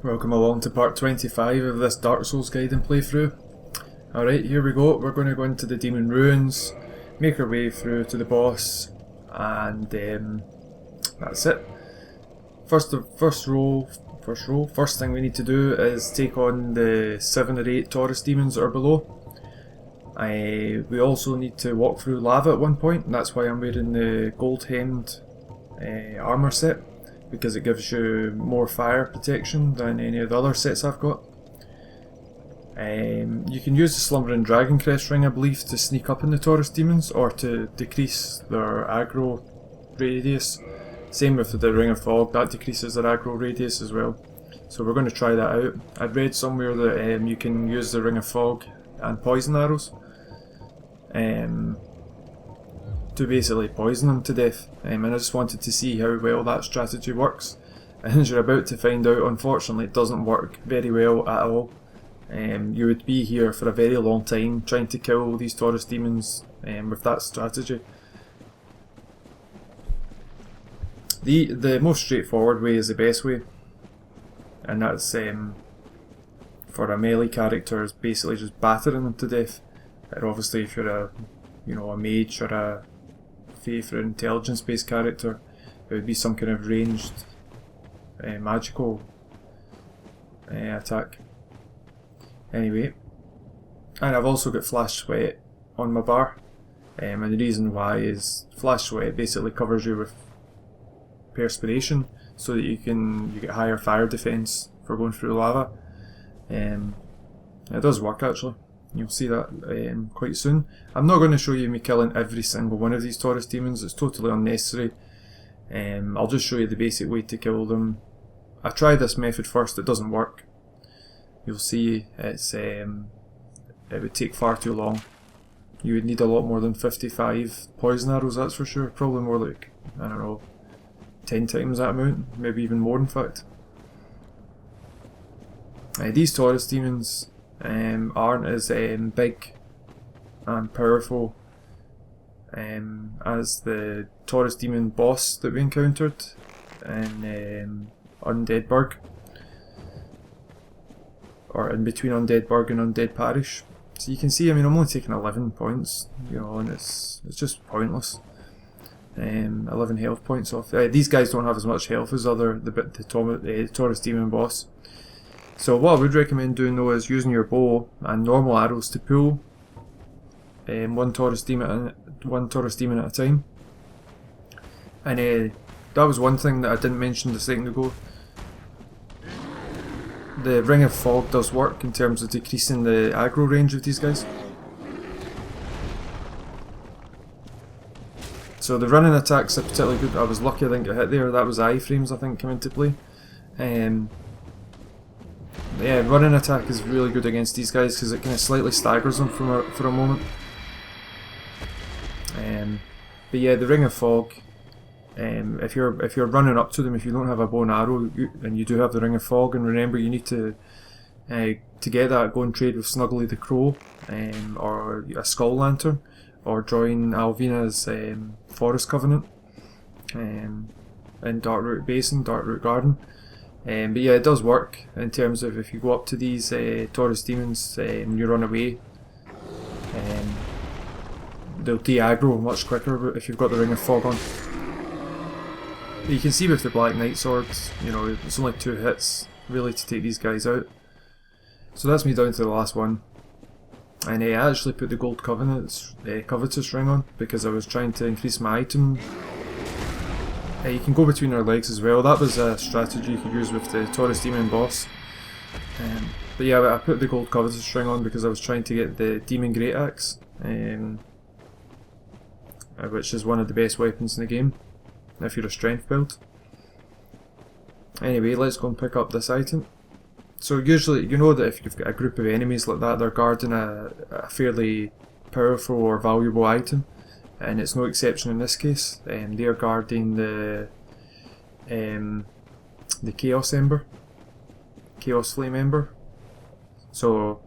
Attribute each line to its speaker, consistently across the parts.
Speaker 1: Welcome along to part 25 of this Dark Souls guide and playthrough. Alright, here we go. We're going to go into the Demon Ruins, make our way through to the boss, and that's it. First thing we need to do is take on the 7 or 8 Taurus demons that are below. We also need to walk through lava at one point, and that's why I'm wearing the gold hemmed armour set, because it gives you more fire protection than any of the other sets I've got. You can use the Slumbering Dragon Crest ring, I believe, to sneak up in the Taurus demons, or to decrease their aggro radius. Same with the Ring of Fog, that decreases their aggro radius as well. So we're going to try that out. I'd read somewhere that you can use the Ring of Fog and poison arrows to basically poison them to death, and I just wanted to see how well that strategy works, and as you're about to find out, unfortunately it doesn't work very well at all. You would be here for a very long time trying to kill these Taurus demons with that strategy. The most straightforward way is the best way, and that's for a melee character, is basically just battering them to death. And obviously if you're a mage or a faith or intelligence based character, it would be some kind of ranged magical attack. Anyway, and I've also got Flash Sweat on my bar, and the reason why is Flash Sweat basically covers you with perspiration so that you get higher fire defense for going through lava. It does work actually. You'll see that quite soon. I'm not going to show you me killing every single one of these Taurus demons, it's totally unnecessary. I'll just show you the basic way to kill them. I tried this method first, it doesn't work. You'll see it would take far too long. You would need a lot more than 55 poison arrows, that's for sure. Probably more like, I don't know, 10 times that amount, maybe even more in fact. These Taurus demons aren't as big and powerful as the Taurus demon boss that we encountered in Undeadburg, or in between Undeadburg and Undead Parish. So you can see, I'm only taking 11 points, and it's just pointless. 11 health points off. These guys don't have as much health as the Taurus demon boss. So what I would recommend doing though is using your bow and normal arrows to pull one Taurus demon at a time. And that was one thing that I didn't mention a second ago. The Ring of Fog does work in terms of decreasing the aggro range of these guys. So the running attacks are particularly good. I was lucky I didn't get hit there. That was iframes I think come into play. Yeah, running attack is really good against these guys because it kind of slightly staggers them for a moment. But yeah, the Ring of Fog, if you're running up to them, if you don't have a bow and arrow and you do have the Ring of Fog, and remember you need to get that, go and trade with Snuggly the Crow, or a Skull Lantern, or join Alvina's Forest Covenant in Darkroot Basin, Darkroot Garden. But yeah, it does work in terms of if you go up to these Taurus demons and you run away, they'll de-aggro much quicker if you've got the Ring of Fog on. But you can see with the Black Knight Sword, it's only 2 hits really to take these guys out. So that's me down to the last one. And I actually put the Gold Covetous ring on because I was trying to increase my item. You can go between our legs as well. That was a strategy you could use with the Taurus demon boss. But yeah, I put the Gold Covetous ring on because I was trying to get the Demon Great Axe, which is one of the best weapons in the game if you're a strength build. Anyway, let's go and pick up this item. So usually, you know that if you've got a group of enemies like that, they're guarding a fairly powerful or valuable item. And it's no exception in this case. They are guarding the Chaos Ember, Chaos Flame Ember. So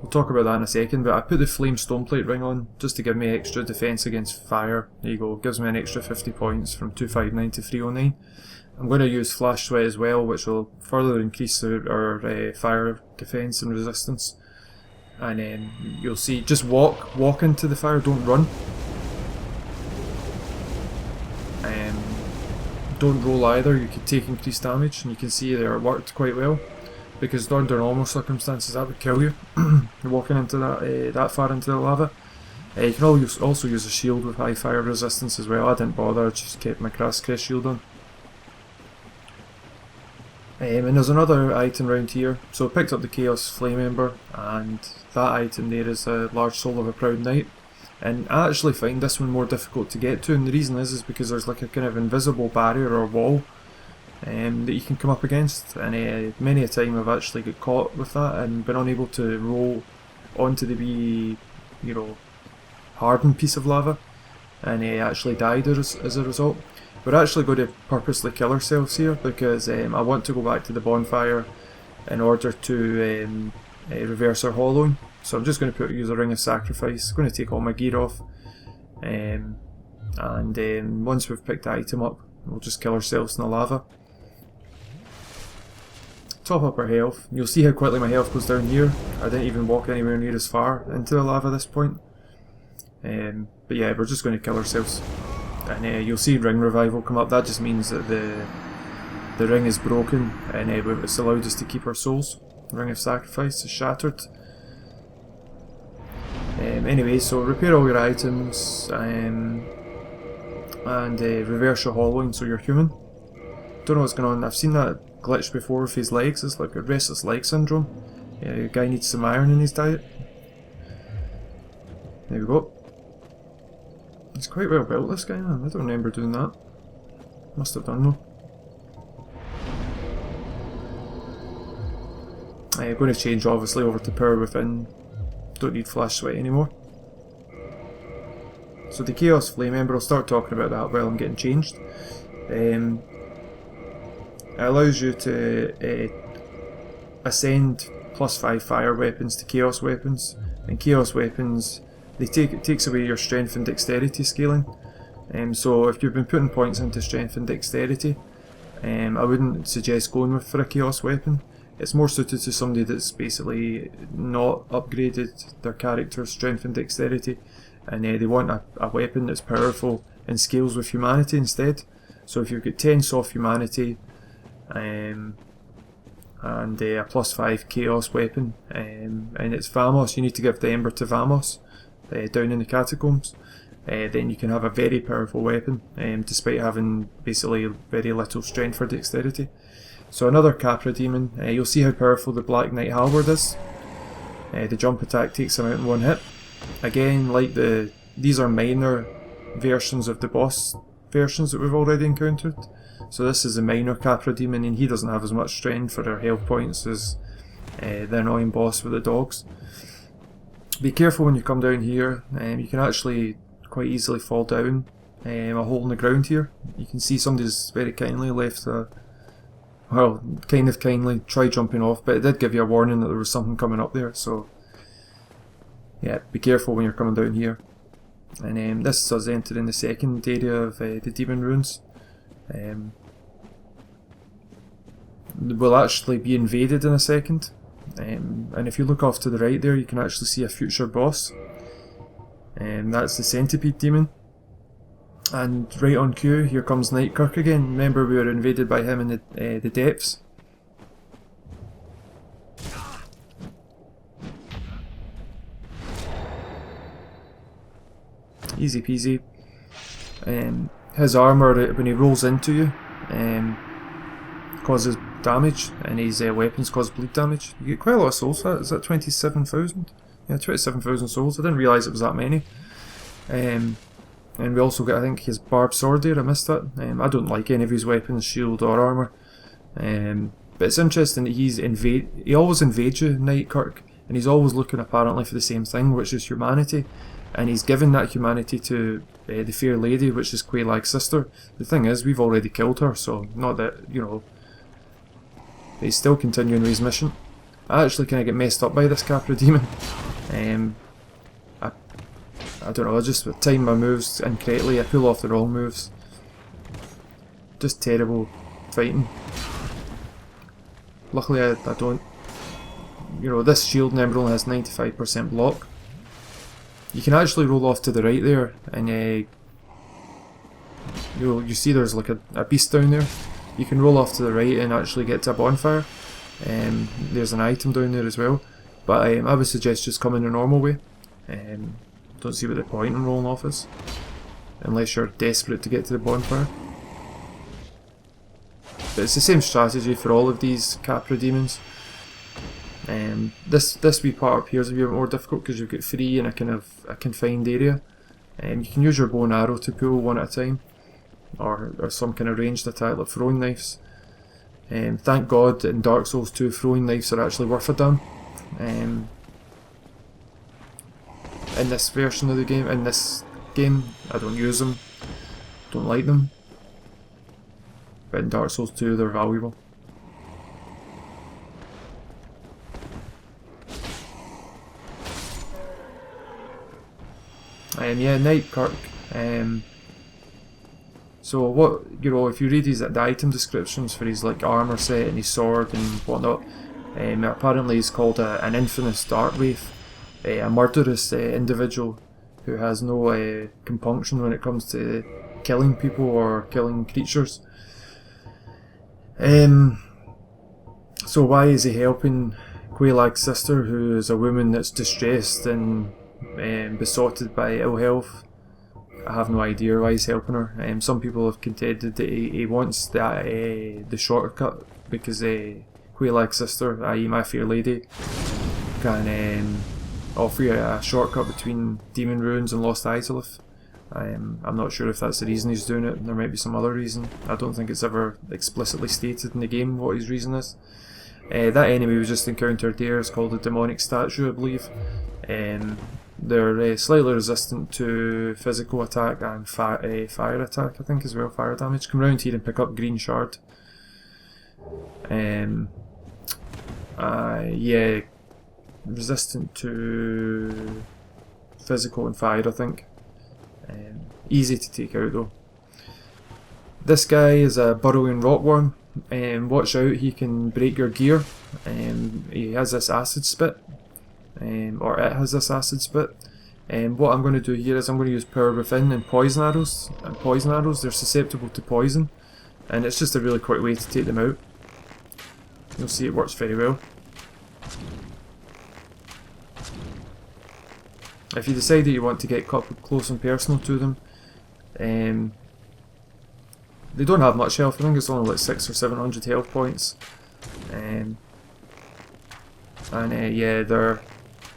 Speaker 1: we'll talk about that in a second. But I put the Flame Stoneplate ring on just to give me extra defense against fire. There you go, gives me an extra 50 points from 259 to 309. I'm going to use Flash Sweat as well, which will further increase our fire defense and resistance. And then you'll see, just walk into the fire, don't run. Don't roll either, you could take increased damage, and you can see there it worked quite well, because under normal circumstances that would kill you. You're walking into that far into the lava. You can also use a shield with high fire resistance as well. I didn't bother, I just kept my Grass Crest shield on. And there's another item around here, so I picked up the Chaos Flame Ember, and that item there is a large soul of a proud knight. And I actually find this one more difficult to get to, and the reason is because there's like a kind of invisible barrier or wall that you can come up against, and many a time I've actually got caught with that and been unable to roll onto the wee, hardened piece of lava, and actually died as a result. We're actually going to purposely kill ourselves here, because I want to go back to the bonfire in order to reverse our hollowing. So I'm just going to use a Ring of Sacrifice. I'm going to take all my gear off, and once we've picked the item up, we'll just kill ourselves in the lava. Top up our health. You'll see how quickly my health goes down here. I didn't even walk anywhere near as far into the lava at this point. But yeah, we're just going to kill ourselves. And you'll see Ring Revival come up. That just means that the ring is broken, and it's allowed us to keep our souls. The Ring of Sacrifice is shattered. Anyway, so repair all your items, and reverse your hollowing so you're human. Don't know what's going on. I've seen that glitch before with his legs. It's like a restless leg syndrome. The guy needs some iron in his diet. There we go. He's quite well built, this guy, man. I don't remember doing that. Must have done though. I'm going to change obviously over to Power Within. Don't need Flash Sweat anymore. So the Chaos Flame Ember, I'll start talking about that while I'm getting changed. It allows you to ascend +5 fire weapons to Chaos weapons, and Chaos weapons, it takes away your strength and dexterity scaling. So if you've been putting points into strength and dexterity, I wouldn't suggest going for a Chaos weapon. It's more suited to somebody that's basically not upgraded their character's strength and dexterity, and they want a weapon that's powerful and scales with humanity instead. So if you've got 10 soft humanity and a +5 chaos weapon, and it's Vamos, you need to give the Ember to Vamos down in the catacombs, then you can have a very powerful weapon despite having basically very little strength or dexterity. So another Capra Demon, you'll see how powerful the Black Knight Halberd is. The jump attack takes him out in one hit. Again, like these are minor versions of the boss versions that we've already encountered. So this is a minor Capra Demon, and he doesn't have as much strength or health points as the annoying boss with the dogs. Be careful when you come down here. You can actually quite easily fall down a hole in the ground here. You can see somebody's very kindly left kind of kindly try jumping off, but it did give you a warning that there was something coming up there, so yeah, be careful when you're coming down here. And this is us entering the second area of the Demon Ruins. We'll actually be invaded in a second, and if you look off to the right there, you can actually see a future boss, and that's the Centipede Demon. And right on cue, here comes Nightkirk again. Remember, we were invaded by him in the depths. Easy peasy. His armour, when he rolls into you, causes damage, and his weapons cause bleed damage. You get quite a lot of souls for that. Is that 27,000? Yeah, 27,000 souls. I didn't realise it was that many. And we also get, I think, his barbed sword there. I missed that. I don't like any of his weapons, shield or armour. But it's interesting that he always invades you, Nightkirk, and he's always looking apparently for the same thing, which is humanity. And he's given that humanity to the Fair Lady, which is Quaylag's sister. The thing is, we've already killed her, so not that, he's still continuing with his mission. I actually kind of get messed up by this Capra Demon. I don't know, I just time my moves incorrectly, I pull off the wrong moves. Just terrible fighting. Luckily I don't. You know, this shield number only has 95% block. You can actually roll off to the right there, and you see there's like a beast down there. You can roll off to the right and actually get to a bonfire. There's an item down there as well, but I would suggest just coming the normal way. Don't see what the point in rolling off is, unless you're desperate to get to the bonfire. But it's the same strategy for all of these Capra demons. This wee part up here is a bit more difficult because you've got free in a kind of a confined area. You can use your bow and arrow to pull one at a time, or some kind of ranged attack like throwing knives. Thank God in Dark Souls 2 throwing knives are actually worth a damn. In this version of the game, I don't use them, don't like them, but in Dark Souls 2 they're valuable. Yeah, Nightcirk. So what, you know, if you read the item descriptions for his like armor set and his sword and whatnot, apparently he's called an infamous dark wraith, a murderous individual who has no compunction when it comes to killing people or killing creatures. So why is he helping Quaylag's sister, who is a woman that's distressed and besotted by ill health? I have no idea why he's helping her. Some people have contended that he wants the shortcut because Quaylag's sister, i.e. my fair lady, can offer you a shortcut between Demon Ruins and Lost Izalith. I'm not sure if that's the reason he's doing it. There might be some other reason. I don't think it's ever explicitly stated in the game what his reason is. That enemy we just encountered there is called a demonic statue, I believe. They're slightly resistant to physical attack and fire attack, I think, as well, fire damage. Come round here and pick up green shard. Yeah, resistant to physical and fire, I think. Easy to take out though. This guy is a burrowing rockworm. Watch out, he can break your gear. He has this acid spit. Or it has this acid spit. What I'm going to do here is I'm going to use Power Within and Poison Arrows. And Poison Arrows, they're susceptible to poison, and it's just a really quick way to take them out. You'll see it works very well. If you decide that you want to get up close and personal to them, they don't have much health. I think it's only like 600 or 700 health points. Yeah,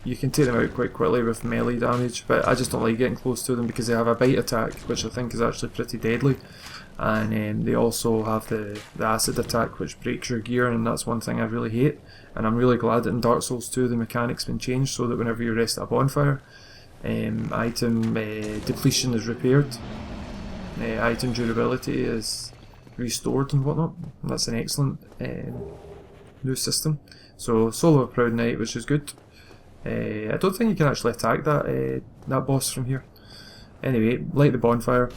Speaker 1: you can take them out quite quickly with melee damage, but I just don't like getting close to them because they have a bite attack, which I think is actually pretty deadly, and they also have the acid attack, which breaks your gear, and that's one thing I really hate. And I'm really glad that in Dark Souls 2 the mechanic's been changed so that whenever you rest at a bonfire, item depletion is repaired, item durability is restored and whatnot. And that's an excellent new system. So Soul of a Proud Knight, which is good. I don't think you can actually attack that boss from here. Anyway, light the bonfire.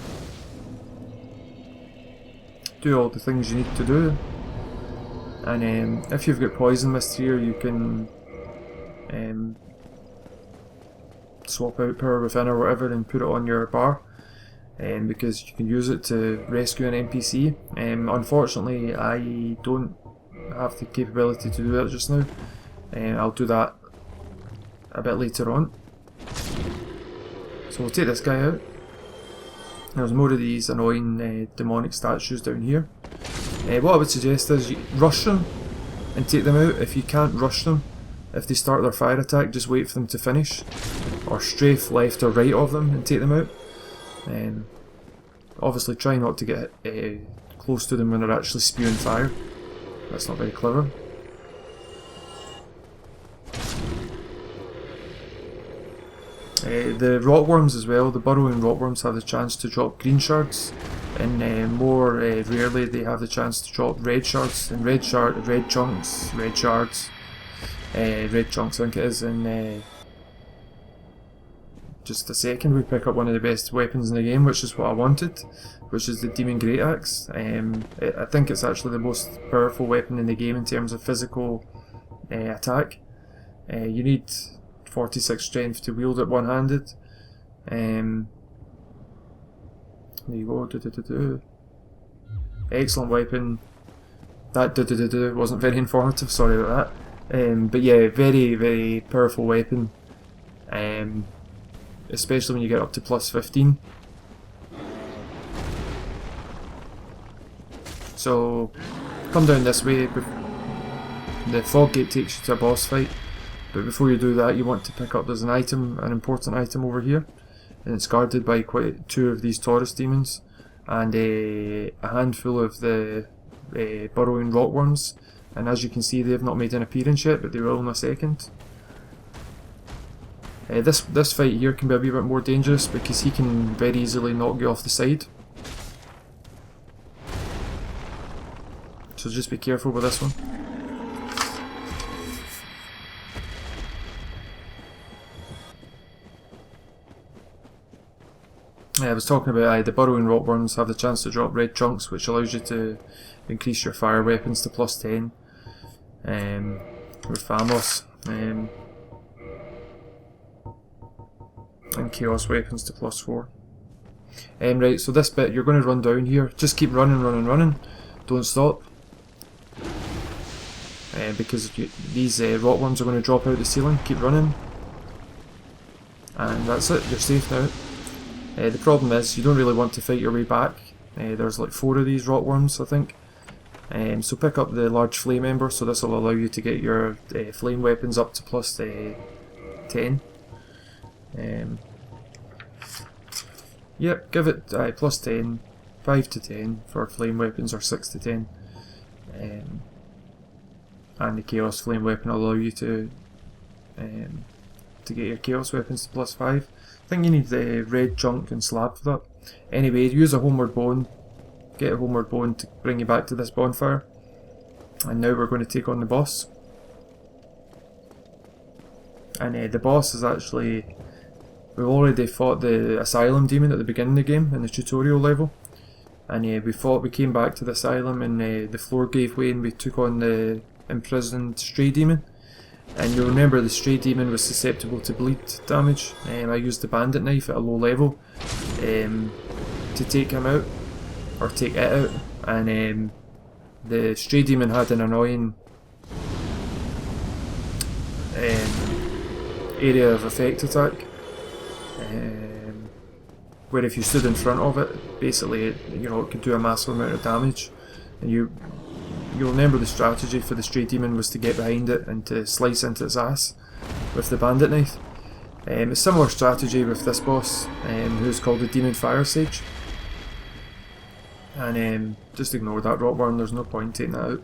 Speaker 1: Do all the things you need to do. And if you've got poison mist here, you can swap out Power Within or whatever and put it on your bar. Because you can use it to rescue an NPC. Unfortunately, I don't have the capability to do that just now. I'll do that a bit later on. So we'll take this guy out. There's more of these annoying demonic statues down here. What I would suggest is you rush them and take them out. If you can't rush them, if they start their fire attack, just wait for them to finish, or strafe left or right of them and take them out. Obviously try not to get close to them when they're actually spewing fire. That's not very clever. The rockworms as well, the burrowing rockworms have the chance to drop green shards, and more rarely they have the chance to drop red shards, and red shards I think it is, and just a second, we pick up one of the best weapons in the game, which is what I wanted, which is the Demon Great Axe. I think it's actually the most powerful weapon in the game in terms of physical attack. You need 46 strength to wield it one-handed. There you go. Excellent weapon. That wasn't very informative, sorry about that. But yeah, very, very powerful weapon. Especially when you get up to plus 15. So, come down this way. The fog gate takes you to a boss fight, but before you do that, you want to pick up, there's an item, an important item over here, and it's guarded by quite 2 of these Taurus demons, and a handful of the burrowing rockworms, and as you can see, they have not made an appearance yet, but they will in a second. This fight here can be a wee bit more dangerous because he can very easily knock you off the side. So just be careful with this one. I was talking about the burrowing rockworms have the chance to drop red chunks, which allows you to increase your fire weapons to plus 10 with Famos. And chaos weapons to plus 4. Right, so this bit you're going to run down here. Just keep running. Don't stop. Because these rockworms are going to drop out the ceiling. Keep running. And that's it, you're safe now. The problem is you don't really want to fight your way back. There's like 4 of these rockworms, I think. So pick up the large flame ember, so this will allow you to get your flame weapons up to plus 10. Yep, give it plus 10, 5 to 10 for flame weapons, or 6 to 10. And the chaos flame weapon will allow you to get your chaos weapons to plus 5. I think you need the red chunk and slab for that. Anyway, use a homeward bone. Get a homeward bone to bring you back to this bonfire. And now we're going to take on the boss. And the boss is actually... We've already fought the Asylum Demon at the beginning of the game, in the tutorial level. And we came back to the Asylum and the floor gave way and we took on the imprisoned Stray Demon. And you'll remember the Stray Demon was susceptible to bleed damage. I used the Bandit Knife at a low level to take him out, or take it out. And the Stray Demon had an annoying area of effect attack. Where if you stood in front of it, basically it could do a massive amount of damage. And you'll remember the strategy for the Stray Demon was to get behind it and to slice into its ass with the Bandit Knife. A similar strategy with this boss, who's called the Demon Firesage. And just ignore that rockworm, there's no point taking that out.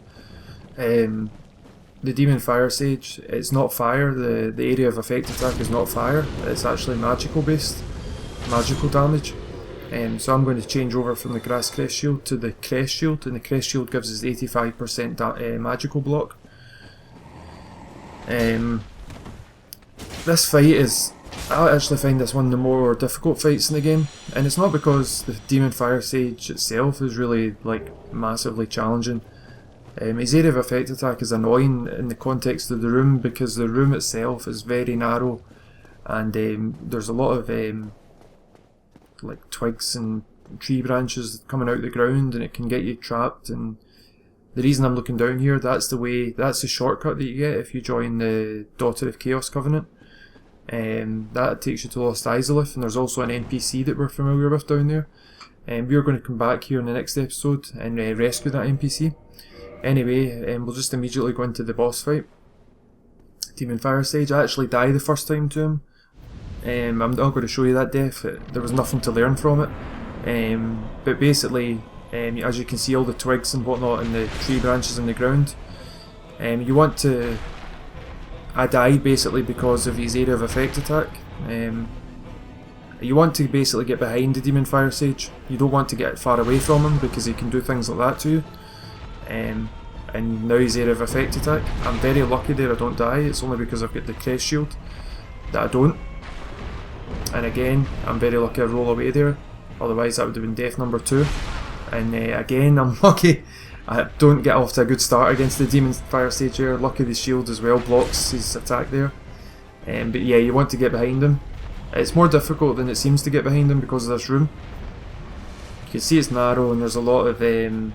Speaker 1: The Demon Firesage, it's not fire, the area of effect attack is not fire, it's actually magical based, magical damage. So I'm going to change over from the Grass Crest Shield to the Crest Shield, and the Crest Shield gives us 85% magical block. This fight is, I actually find this one of the more difficult fights in the game, and it's not because the Demon Firesage itself is really like massively challenging. His area of effect attack is annoying in the context of the room because the room itself is very narrow, and there's a lot of like twigs and tree branches coming out the ground, and it can get you trapped. And the reason I'm looking down here, that's the shortcut that you get if you join the Daughter of Chaos Covenant. That takes you to Lost Izalith, and there's also an NPC that we're familiar with down there. We're going to come back here in the next episode and rescue that NPC. Anyway, we'll just immediately go into the boss fight. Demon Firesage. I actually died the first time to him. I'm not going to show you that death, there was nothing to learn from it. But basically, as you can see all the twigs and whatnot and the tree branches in the ground, you want to... I died basically because of his area of effect attack. You want to basically get behind the Demon Firesage. You don't want to get far away from him because he can do things like that to you. And now his area of effect attack. I'm very lucky there I don't die, it's only because I've got the Crest Shield that I don't. And again, I'm very lucky I roll away there, otherwise that would have been death number 2. And again, I'm lucky I don't get off to a good start against the Demon Firesage here. Lucky the shield as well blocks his attack there. But yeah, you want to get behind him. It's more difficult than it seems to get behind him because of this room. You can see it's narrow and there's a lot of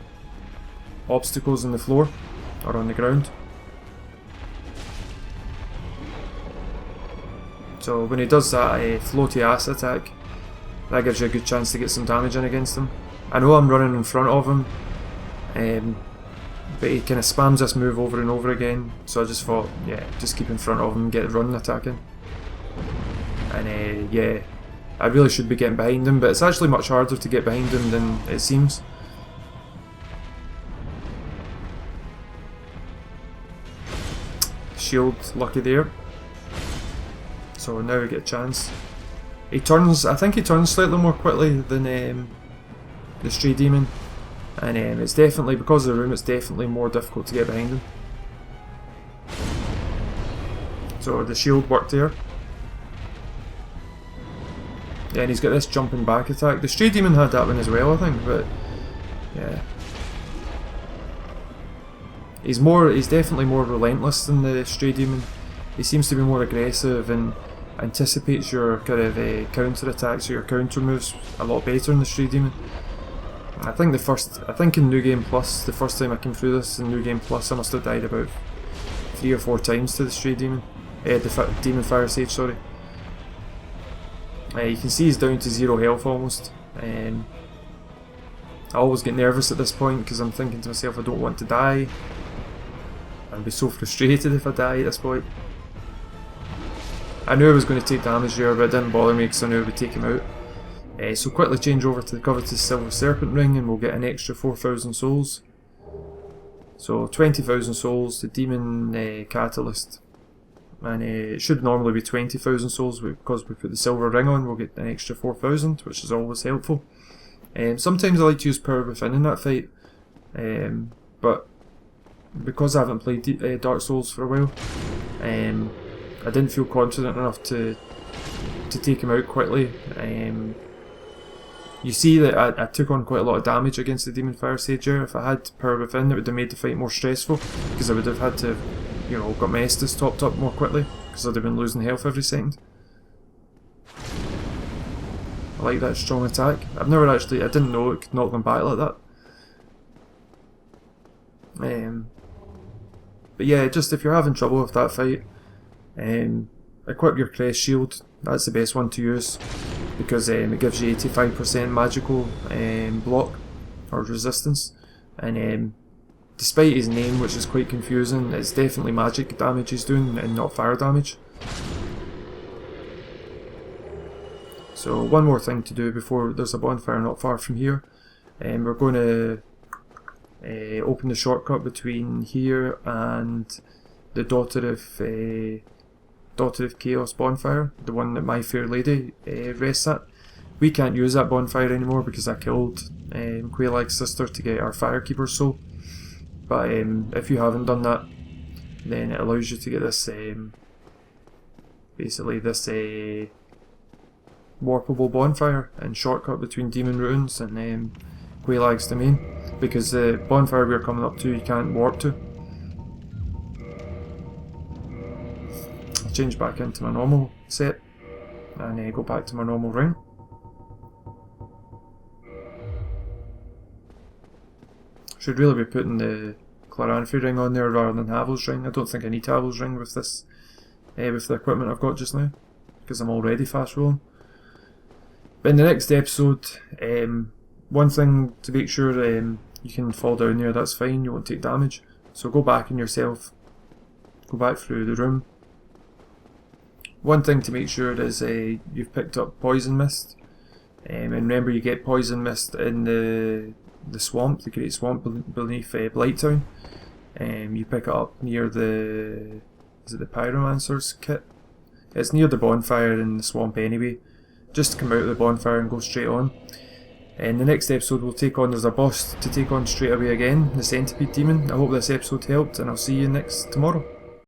Speaker 1: obstacles on the floor or on the ground. So when he does that floaty ass attack, that gives you a good chance to get some damage in against him. I know I'm running in front of him, but he kind of spams this move over and over again, so I just thought, yeah, just keep in front of him, get run attacking. And yeah, I really should be getting behind him, but it's actually much harder to get behind him than it seems. Shield, lucky there. So now we get a chance. He turns, I think he turns slightly more quickly than the Stray Demon. And it's definitely, because of the room, it's definitely more difficult to get behind him. So the shield worked there. Yeah, and he's got this jumping back attack. The Stray Demon had that one as well, I think, but yeah. He's definitely more relentless than the Stray Demon. He seems to be more aggressive and anticipates your kind of counter attacks or your counter moves a lot better than the Stray Demon. I think in New Game Plus, the first time I came through this in New Game Plus, I must have died about 3 or 4 times to the Stray Demon. The Demon Firesage, sorry. You can see he's down to 0 health almost. I always get nervous at this point because I'm thinking to myself, I don't want to die. I'd be so frustrated if I die at this point. I knew I was going to take damage there, but it didn't bother me because I knew I would take him out. So quickly change over to the coveted Silver Serpent Ring and we'll get an extra 4,000 souls. So 20,000 souls, the Demon Catalyst. And it should normally be 20,000 souls, but because we put the silver ring on, we'll get an extra 4,000, which is always helpful. Sometimes I like to use Power Within in that fight, but because I haven't played Dark Souls for a while, I didn't feel confident enough to take him out quickly. You see that I took on quite a lot of damage against the Demon Firesage here. If I had Power Within, it would have made the fight more stressful, because I would have had to, you know, got my Estus topped up more quickly, because I'd have been losing health every second. I like that strong attack. I didn't know it could knock them back like that. But yeah, just if you're having trouble with that fight, equip your Crest Shield. That's the best one to use, because it gives you 85% magical block or resistance, and despite his name, which is quite confusing, it's definitely magic damage he's doing and not fire damage. So one more thing to do before there's a bonfire not far from here. We're going to open the shortcut between here and the Daughter of Chaos bonfire, the one that My Fair Lady rests at. We can't use that bonfire anymore because I killed Quaylag's sister to get our Firekeeper's soul. But if you haven't done that, then it allows you to get this, basically this warpable bonfire and shortcut between Demon Ruins and Quaylag's domain, because the bonfire we're coming up to you can't warp to. I'll change back into my normal set and go back to my normal ring. Should really be putting the Chloranthy ring on there rather than Havel's ring. I don't think I need Havel's ring with this, with the equipment I've got just now, because I'm already fast rolling. But in the next episode, one thing to make sure, you can fall down there, that's fine, you won't take damage. So go back in yourself, go back through the room. One thing to make sure is you've picked up Poison Mist, and remember you get Poison Mist in the swamp, the Great Swamp beneath Blighttown. You pick it up near the Pyromancer's kit. It's near the bonfire in the swamp anyway. Just come out of the bonfire and go straight on. In the next episode we'll take on, there's a boss to take on straight away again, the Centipede Demon. I hope this episode helped, and I'll see you tomorrow.